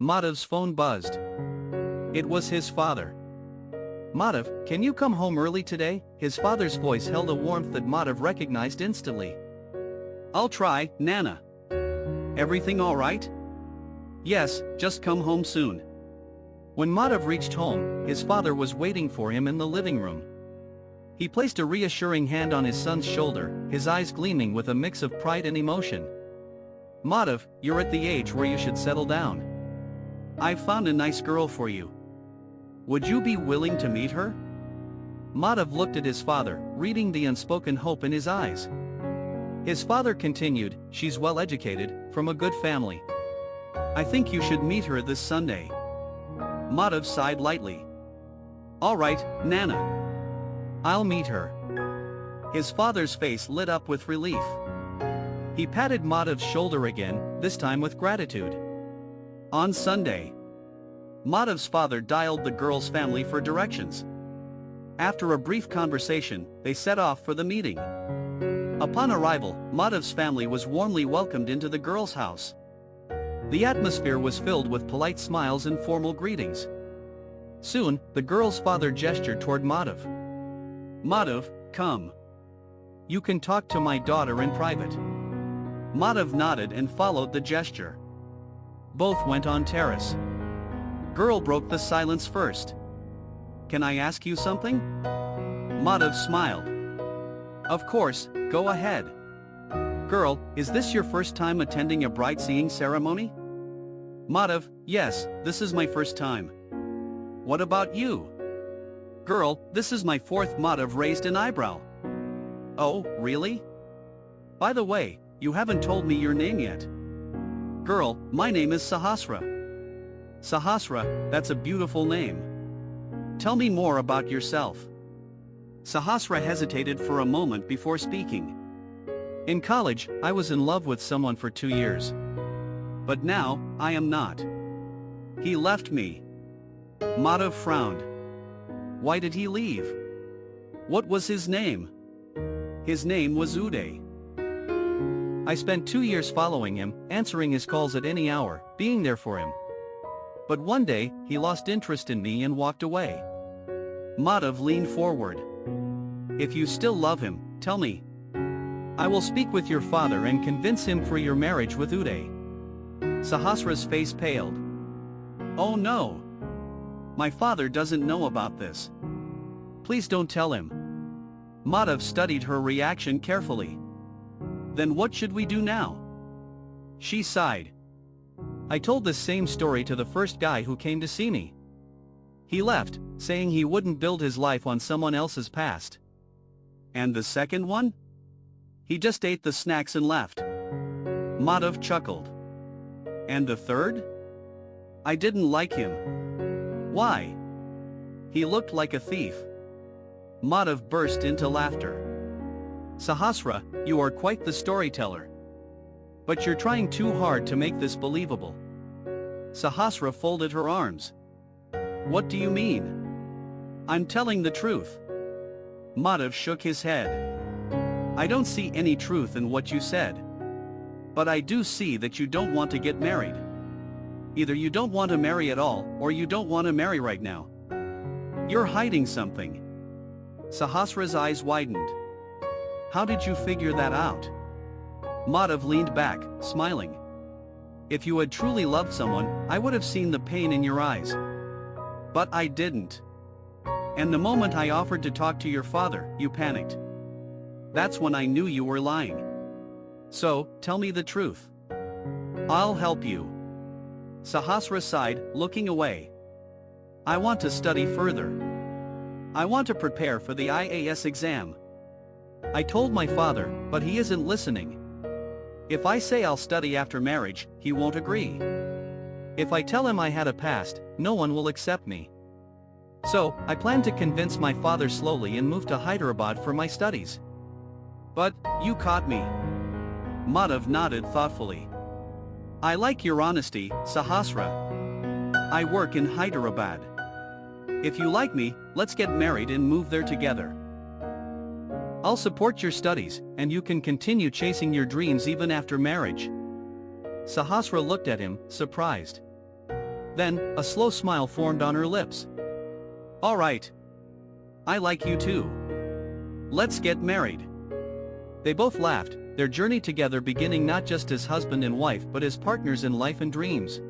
Madhav's phone buzzed. It was his father. "Madhav, can you come home early today?" His father's voice held a warmth that Madhav recognized instantly. "I'll try, Nana. Everything all right?" "Yes, just come home soon." When Madhav reached home, his father was waiting for him in the living room. He placed a reassuring hand on his son's shoulder, his eyes gleaming with a mix of pride and emotion. "Madhav, you're at the age where you should settle down. I've found a nice girl for you. Would you be willing to meet her?" Madhav looked at his father, reading the unspoken hope in his eyes. His father continued, "She's well educated, from a good family. I think you should meet her this Sunday." Madhav sighed lightly. "All right, Nana. I'll meet her." His father's face lit up with relief. He patted Madhav's shoulder again, this time with gratitude. On Sunday, Madhav's father dialed the girl's family for directions. After a brief conversation, they set off for the meeting. Upon arrival, Madhav's family was warmly welcomed into the girl's house. The atmosphere was filled with polite smiles and formal greetings. Soon, the girl's father gestured toward Madhav. "Madhav, come. You can talk to my daughter in private." Madhav nodded and followed the gesture. Both went on terrace. Girl broke the silence first. "Can I ask you something?" Madhav smiled. "Of course, go ahead." "Girl, is this your first time attending a bride seeing ceremony?" Madhav, "Yes, this is my first time." "What about you?" "Girl, this is my fourth." Madhav raised an eyebrow. "Oh, really? By the way, you haven't told me your name yet." "Girl, my name is Sahasra." "Sahasra, that's a beautiful name. Tell me more about yourself." Sahasra hesitated for a moment before speaking. "In college, I was in love with someone for 2 years. But now, I am not. He left me." Madhav frowned. "Why did he leave? What was his name?" "His name was Uday. I spent 2 years following him, answering his calls at any hour, being there for him. But one day, he lost interest in me and walked away." Madhav leaned forward. "If you still love him, tell me. I will speak with your father and convince him for your marriage with Uday." Sahasra's face paled. "Oh no. My father doesn't know about this. Please don't tell him." Madhav studied her reaction carefully. "Then what should we do now?" She sighed. "I told this same story to the first guy who came to see me. He left, saying he wouldn't build his life on someone else's past." "And the second one?" "He just ate the snacks and left." Madhav chuckled. "And the third?" "I didn't like him." "Why?" "He looked like a thief." Madhav burst into laughter. "Sahasra, you are quite the storyteller. But you're trying too hard to make this believable." Sahasra folded her arms. "What do you mean?" "I'm telling the truth." Madhav shook his head. "I don't see any truth in what you said. But I do see that you don't want to get married. Either you don't want to marry at all, or you don't want to marry right now. You're hiding something." Sahasra's eyes widened. "How did you figure that out?" Madhav leaned back, smiling. "If you had truly loved someone, I would have seen the pain in your eyes. But I didn't. And the moment I offered to talk to your father, you panicked. That's when I knew you were lying. So, tell me the truth." "I'll help you." Sahasra sighed, looking away. "I want to study further. I want to prepare for the IAS exam. I told my father, but he isn't listening. If I say I'll study after marriage, he won't agree. If I tell him I had a past, no one will accept me. So, I plan to convince my father slowly and move to Hyderabad for my studies." "But, you caught me." Madhav nodded thoughtfully. "I like your honesty, Sahasra. I work in Hyderabad. If you like me, let's get married and move there together. I'll support your studies, and you can continue chasing your dreams even after marriage." Sahasra looked at him, surprised. Then, a slow smile formed on her lips. "Alright. I like you too. Let's get married." They both laughed, their journey together beginning not just as husband and wife but as partners in life and dreams.